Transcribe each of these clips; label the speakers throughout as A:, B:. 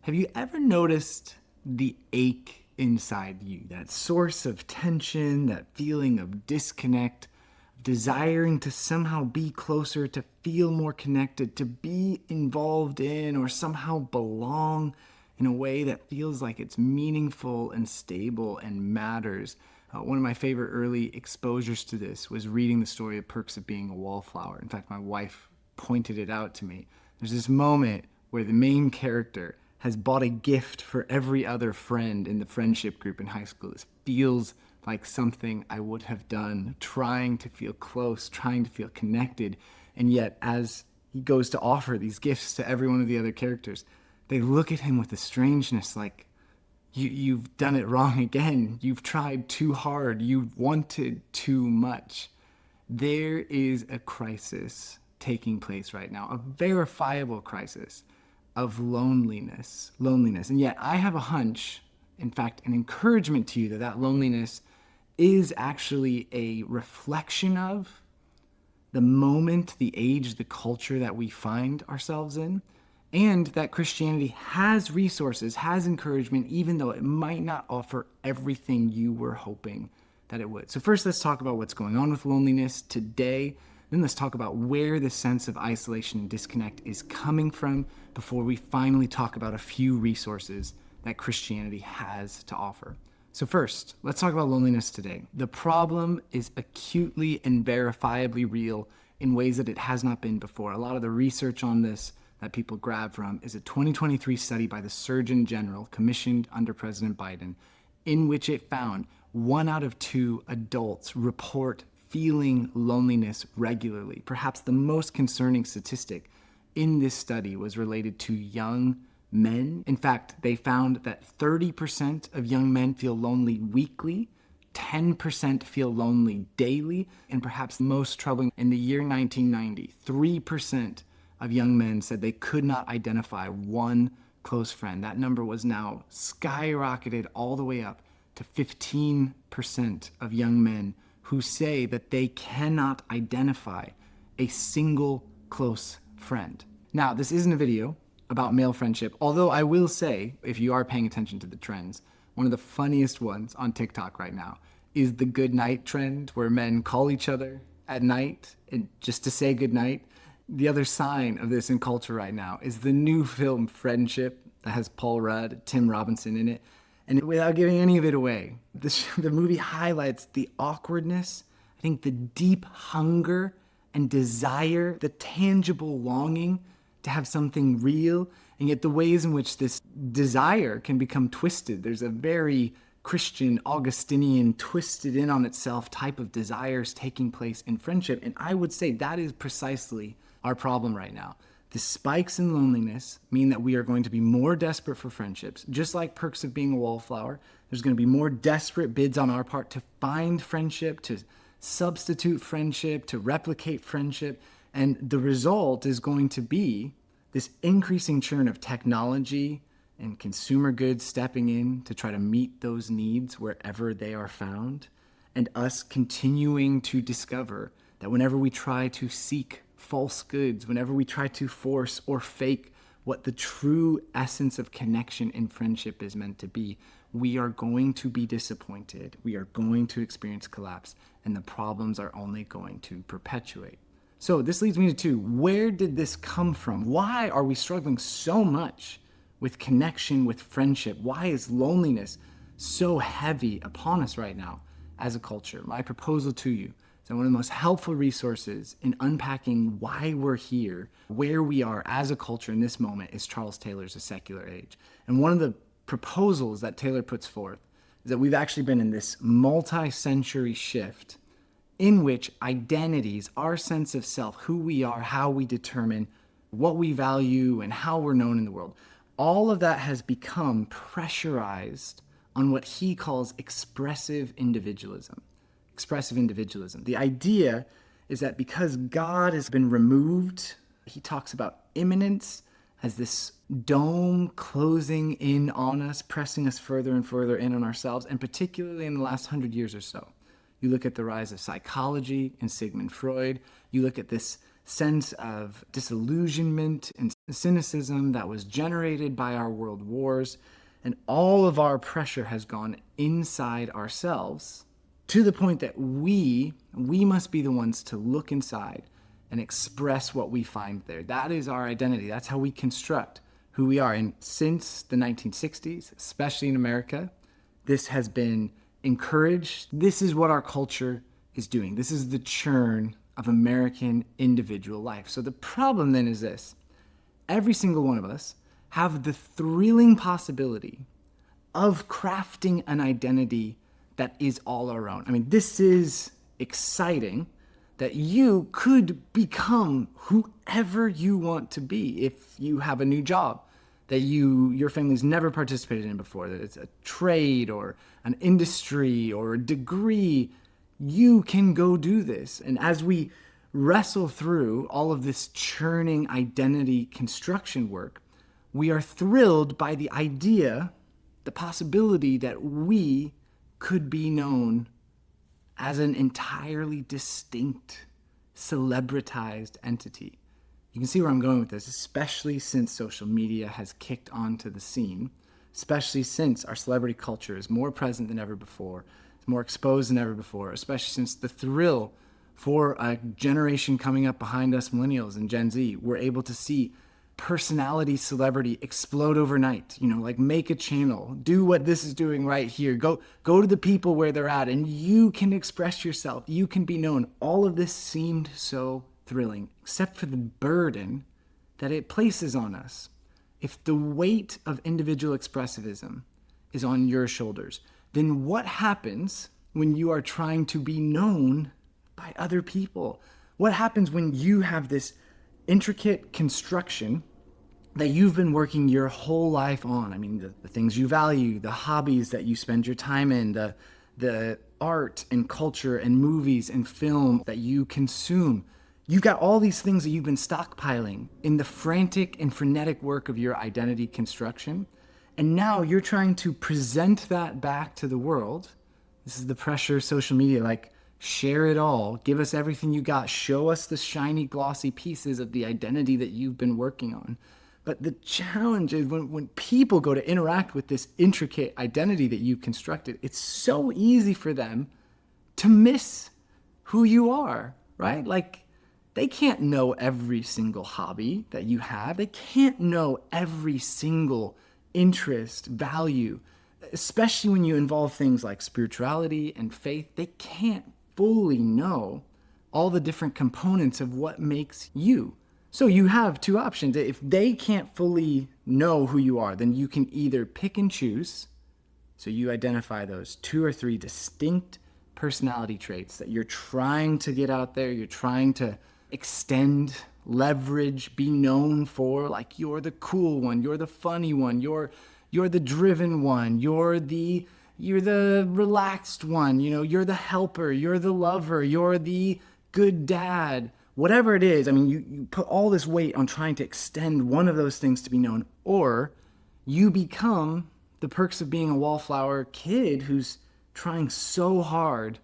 A: Have you ever noticed the ache inside you, that source of tension, that feeling of disconnect, desiring to somehow be closer, to feel more connected, to be involved in or somehow belong in a way that feels like it's meaningful and stable and matters? One of my favorite early exposures to this was reading the story of Perks of Being a Wallflower. In fact, my wife pointed it out to me. There's this moment where the main character has bought a gift for every other friend in the friendship group in high school. This feels like something I would have done, trying to feel close, trying to feel connected. And yet, as he goes to offer these gifts to every one of the other characters, they look at him with a strangeness like, you've done it wrong again. You've tried too hard. You've wanted too much. There is a crisis taking place right now, a verifiable crisis of loneliness. And yet I have a hunch, in fact, an encouragement to you that loneliness is actually a reflection of the moment, the age, the culture that we find ourselves in, and that Christianity has resources, has encouragement, even though it might not offer everything you were hoping that it would. So first, let's talk about what's going on with loneliness today. Then let's talk about where the sense of isolation and disconnect is coming from before we finally talk about a few resources that Christianity has to offer. So first, let's talk about loneliness today. The problem is acutely and verifiably real in ways that it has not been before. A lot of the research on this that people grab from is a 2023 study by the Surgeon General commissioned under President Biden, in which it found 1 out of 2 adults report feeling loneliness regularly. Perhaps the most concerning statistic in this study was related to young men. In fact, they found that 30% of young men feel lonely weekly, 10% feel lonely daily, and perhaps most troubling, in the year 1990, 3% of young men said they could not identify one close friend. That number was now skyrocketed all the way up to 15% of young men who say that they cannot identify a single close friend. Now, this isn't a video about male friendship, although I will say, if you are paying attention to the trends, one of the funniest ones on TikTok right now is the good night trend, where men call each other at night and just to say good night. The other sign of this in culture right now is the new film Friendship that has Paul Rudd, Tim Robinson in it. And without giving any of it away, the movie highlights the awkwardness, I think the deep hunger and desire, the tangible longing to have something real, and yet the ways in which this desire can become twisted. There's a very Christian, Augustinian, twisted in on itself type of desires taking place in friendship. And I would say that is precisely our problem right now. The spikes in loneliness mean that we are going to be more desperate for friendships. Just like Perks of Being a Wallflower, there's going to be more desperate bids on our part to find friendship, to substitute friendship, to replicate friendship. And the result is going to be this increasing churn of technology and consumer goods stepping in to try to meet those needs wherever they are found, and us continuing to discover that whenever we try to seek false goods, whenever we try to force or fake what the true essence of connection in friendship is meant to be, we are going to be disappointed. We are going to experience collapse, and the problems are only going to perpetuate. So this leads me to where did this come from? Why are we struggling so much with connection, with friendship? Why is loneliness so heavy upon us right now as a culture? My proposal to you is that one of the most helpful resources in unpacking why we're here, where we are as a culture in this moment, is Charles Taylor's A Secular Age. And one of the proposals that Taylor puts forth is that we've actually been in this multi-century shift in which identities, our sense of self, who we are, how we determine what we value and how we're known in the world, all of that has become pressurized on what he calls expressive individualism. Expressive individualism. The idea is that because God has been removed, he talks about immanence as this dome closing in on us, pressing us further and further in on ourselves, and particularly in the last 100 years or so. You look at the rise of psychology and Sigmund Freud. You look at this sense of disillusionment and cynicism that was generated by our world wars. And all of our pressure has gone inside ourselves to the point that we must be the ones to look inside and express what we find there. That is our identity. That's how we construct who we are. And since the 1960s, especially in America, this has been encouraged. This is what our culture is doing. This is the churn of American individual life. So the problem then is this. Every single one of us have the thrilling possibility of crafting an identity that is all our own. I mean, this is exciting that you could become whoever you want to be if you have a new job that your family's never participated in before, that it's a trade or an industry or a degree. You can go do this. And as we wrestle through all of this churning identity construction work, we are thrilled by the idea, the possibility that we could be known as an entirely distinct, celebritized entity. You can see where I'm going with this, especially since social media has kicked onto the scene, especially since our celebrity culture is more present than ever before, it's more exposed than ever before, especially since the thrill for a generation coming up behind us, millennials and Gen Z, we're able to see personality celebrity explode overnight. Like make a channel, do what this is doing right here, go to the people where they're at, and you can express yourself, you can be known. All of this seemed so thrilling, except for the burden that it places on us. If the weight of individual expressivism is on your shoulders, then what happens when you are trying to be known by other people? What happens when you have this intricate construction that you've been working your whole life on? I mean, the things you value, the hobbies that you spend your time in, the art and culture and movies and film that you consume. You've got all these things that you've been stockpiling in the frantic and frenetic work of your identity construction. And now you're trying to present that back to the world. This is the pressure of social media, like share it all, give us everything you got, show us the shiny, glossy pieces of the identity that you've been working on. But the challenge is when people go to interact with this intricate identity that you've constructed, it's so easy for them to miss who you are, right? Like, they can't know every single hobby that you have. They can't know every single interest, value, especially when you involve things like spirituality and faith. They can't fully know all the different components of what makes you. So you have two options. If they can't fully know who you are, then you can either pick and choose. So you identify those 2 or 3 distinct personality traits that you're trying to get out there, you're trying to extend, leverage, be known for. Like, you're the cool one, you're the funny one, you're the driven one, you're the relaxed one, you're the helper, you're the lover, you're the good dad. Whatever it is, I mean, you put all this weight on trying to extend one of those things to be known, or you become the perks of being a Wallflower kid who's trying so hard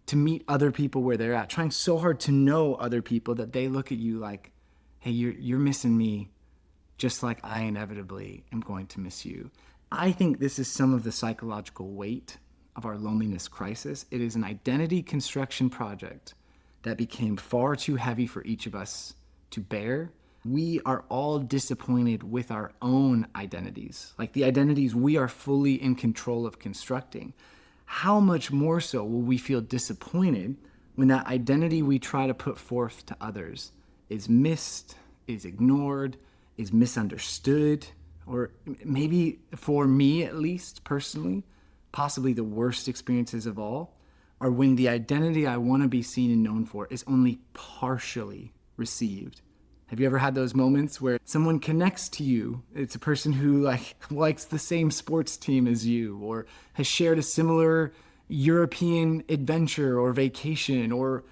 A: to meet other people where they're at, trying so hard to know other people that they look at you like, hey, you're missing me just like I inevitably am going to miss you. I think this is some of the psychological weight of our loneliness crisis. It is an identity construction project that became far too heavy for each of us to bear. We are all disappointed with our own identities, like the identities we are fully in control of constructing. How much more so will we feel disappointed when that identity we try to put forth to others is missed, is ignored, is misunderstood, or maybe for me at least personally, possibly the worst experiences of all, are when the identity I want to be seen and known for is only partially received. Have you ever had those moments where someone connects to you? It's a person who likes the same sports team as you, or has shared a similar European adventure or vacation, or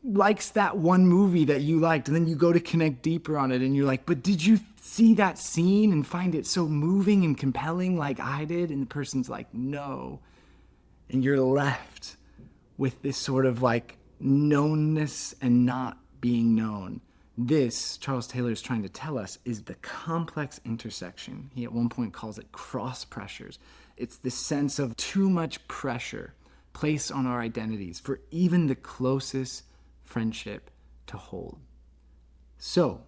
A: likes that one movie that you liked, and then you go to connect deeper on it and you're like, but did you see that scene and find it so moving and compelling like I did? And the person's like, no. And you're left with this sort of like knownness and not being known. This, Charles Taylor is trying to tell us, is the complex intersection. He at one point calls it cross pressures. It's the sense of too much pressure placed on our identities for even the closest friendship to hold. So,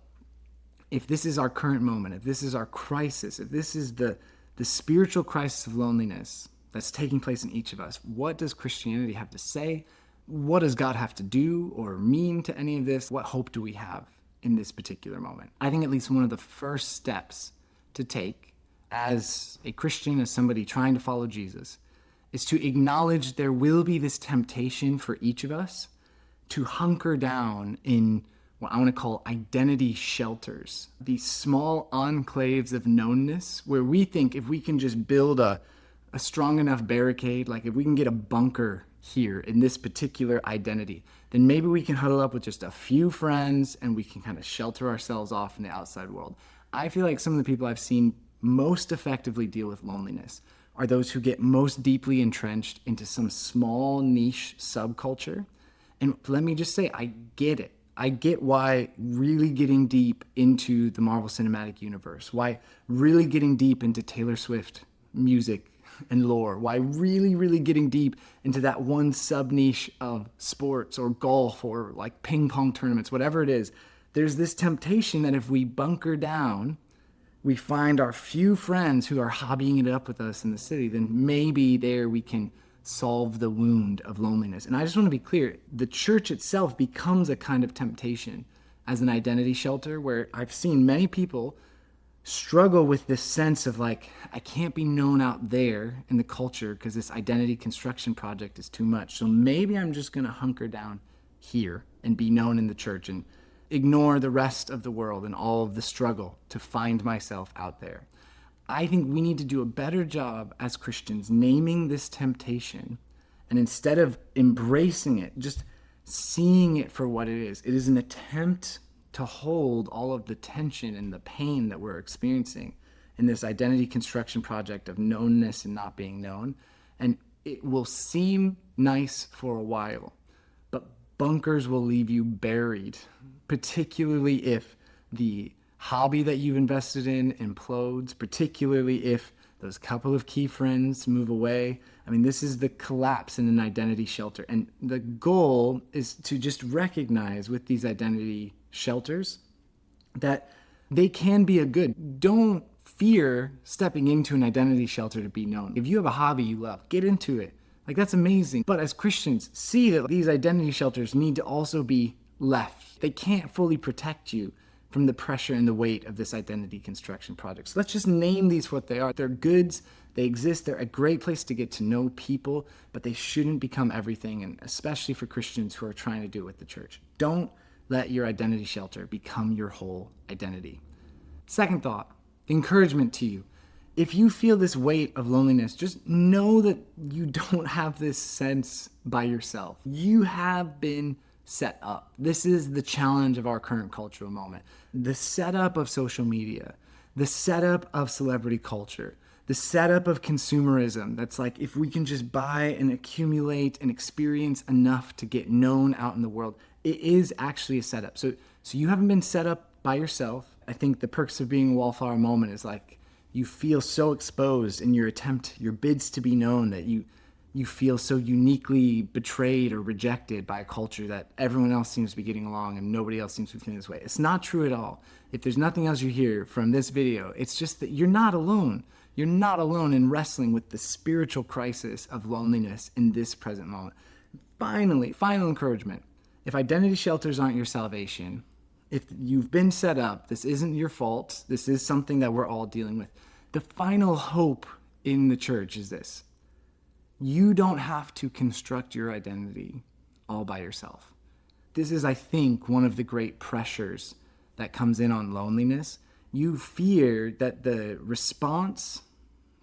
A: if this is our current moment, if this is our crisis, if this is the spiritual crisis of loneliness that's taking place in each of us, what does Christianity have to say? What does God have to do or mean to any of this? What hope do we have in this particular moment? I think at least one of the first steps to take as a Christian, as somebody trying to follow Jesus, is to acknowledge there will be this temptation for each of us to hunker down in what I want to call identity shelters, these small enclaves of knownness where we think if we can just build a strong enough barricade, like if we can get a bunker here in this particular identity, then maybe we can huddle up with just a few friends and we can kind of shelter ourselves off in the outside world. I feel like some of the people I've seen most effectively deal with loneliness are those who get most deeply entrenched into some small niche subculture. And let me just say, I get it. I get why really getting deep into the Marvel Cinematic Universe, why really getting deep into Taylor Swift music and lore, why really getting deep into that one sub-niche of sports or golf or like ping pong tournaments, whatever it is, there's this temptation that if we bunker down, we find our few friends who are hobbying it up with us in the city, then maybe there we can solve the wound of loneliness. And I just want to be clear, the church itself becomes a kind of temptation as an identity shelter where I've seen many people struggle with this sense of like, I can't be known out there in the culture because this identity construction project is too much. So maybe I'm just going to hunker down here and be known in the church and ignore the rest of the world and all of the struggle to find myself out there. I think we need to do a better job as Christians naming this temptation, and instead of embracing it, just seeing it for what it is. It is an attempt to hold all of the tension and the pain that we're experiencing in this identity construction project of knownness and not being known. And it will seem nice for a while, but bunkers will leave you buried, particularly if the hobby that you've invested in implodes, particularly if those couple of key friends move away. I mean, this is the collapse in an identity shelter. And the goal is to just recognize with these identity shelters that they can be a good. Don't fear stepping into an identity shelter to be known. If you have a hobby you love, get into it. Like, that's amazing. But as Christians, see that these identity shelters need to also be left. They can't fully protect you from the pressure and the weight of this identity construction project. So let's just name these for what they are. They're goods, they exist, they're a great place to get to know people, but they shouldn't become everything, and especially for Christians who are trying to do it with the church. Don't let your identity shelter become your whole identity. Second thought, encouragement to you. If you feel this weight of loneliness, just know that you don't have this sense by yourself. You have been set up. This is the challenge of our current cultural moment. The setup of social media, the setup of celebrity culture, the setup of consumerism. That's like, if we can just buy and accumulate and experience enough to get known out in the world, it is actually a setup. So you haven't been set up by yourself. I think the perks of being a Wallflower moment is like, you feel so exposed in your bids to be known, that you feel so uniquely betrayed or rejected by a culture that everyone else seems to be getting along and nobody else seems to be feeling this way. It's not true at all. If there's nothing else you hear from this video, it's just that you're not alone. You're not alone in wrestling with the spiritual crisis of loneliness in this present moment. Finally, final encouragement. If identity shelters aren't your salvation, if you've been set up, this isn't your fault. This is something that we're all dealing with. The final hope in the church is this. You don't have to construct your identity all by yourself. This is, I think, one of the great pressures that comes in on loneliness. You fear that the response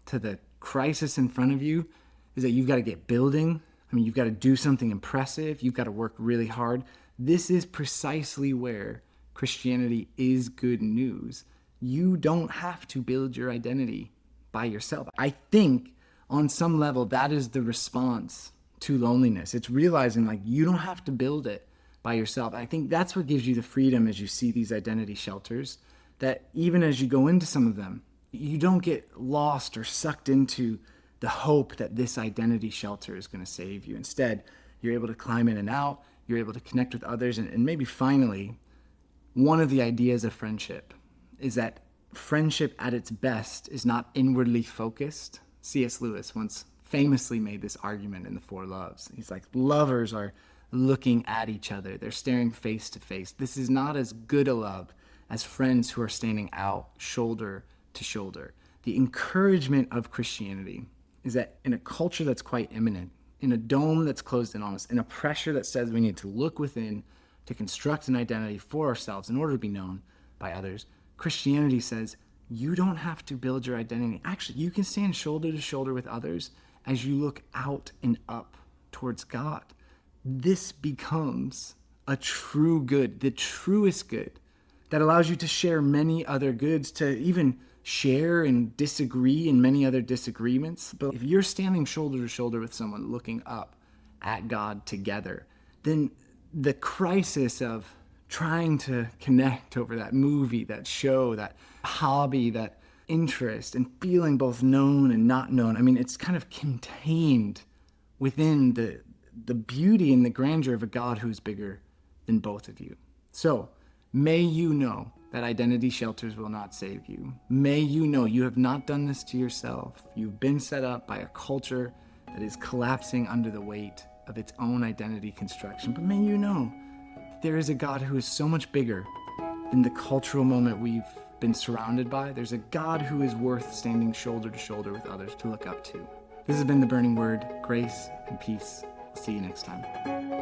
A: to the crisis in front of you is that you've got to get building. I mean, you've got to do something impressive. You've got to work really hard. This is precisely where Christianity is good news. You don't have to build your identity by yourself. I think on some level, that is the response to loneliness. It's realizing like you don't have to build it by yourself. I think that's what gives you the freedom as you see these identity shelters, that even as you go into some of them, you don't get lost or sucked into the hope that this identity shelter is going to save you. Instead, you're able to climb in and out, you're able to connect with others, and maybe finally, one of the ideas of friendship is that friendship at its best is not inwardly focused. C.S. Lewis once famously made this argument in The Four Loves. He's like, lovers are looking at each other. They're staring face to face. This is not as good a love as friends who are standing out shoulder to shoulder. The encouragement of Christianity is that in a culture that's quite imminent, in a dome that's closed in on us, in a pressure that says we need to look within to construct an identity for ourselves in order to be known by others, Christianity says you don't have to build your identity. Actually, you can stand shoulder to shoulder with others as you look out and up towards God. This becomes a true good, the truest good, that allows you to share many other goods, to even share and disagree in many other disagreements. But if you're standing shoulder to shoulder with someone looking up at God together, then the crisis of trying to connect over that movie, that show, that hobby, that interest, and feeling both known and not known, I mean, it's kind of contained within the beauty and the grandeur of a God who's bigger than both of you. So may you know that identity shelters will not save you. May you know you have not done this to yourself. You've been set up by a culture that is collapsing under the weight of its own identity construction. But may you know there is a God who is so much bigger than the cultural moment we've been surrounded by. There's a God who is worth standing shoulder to shoulder with others to look up to. This has been The Burning Word. Grace and peace. I'll see you next time.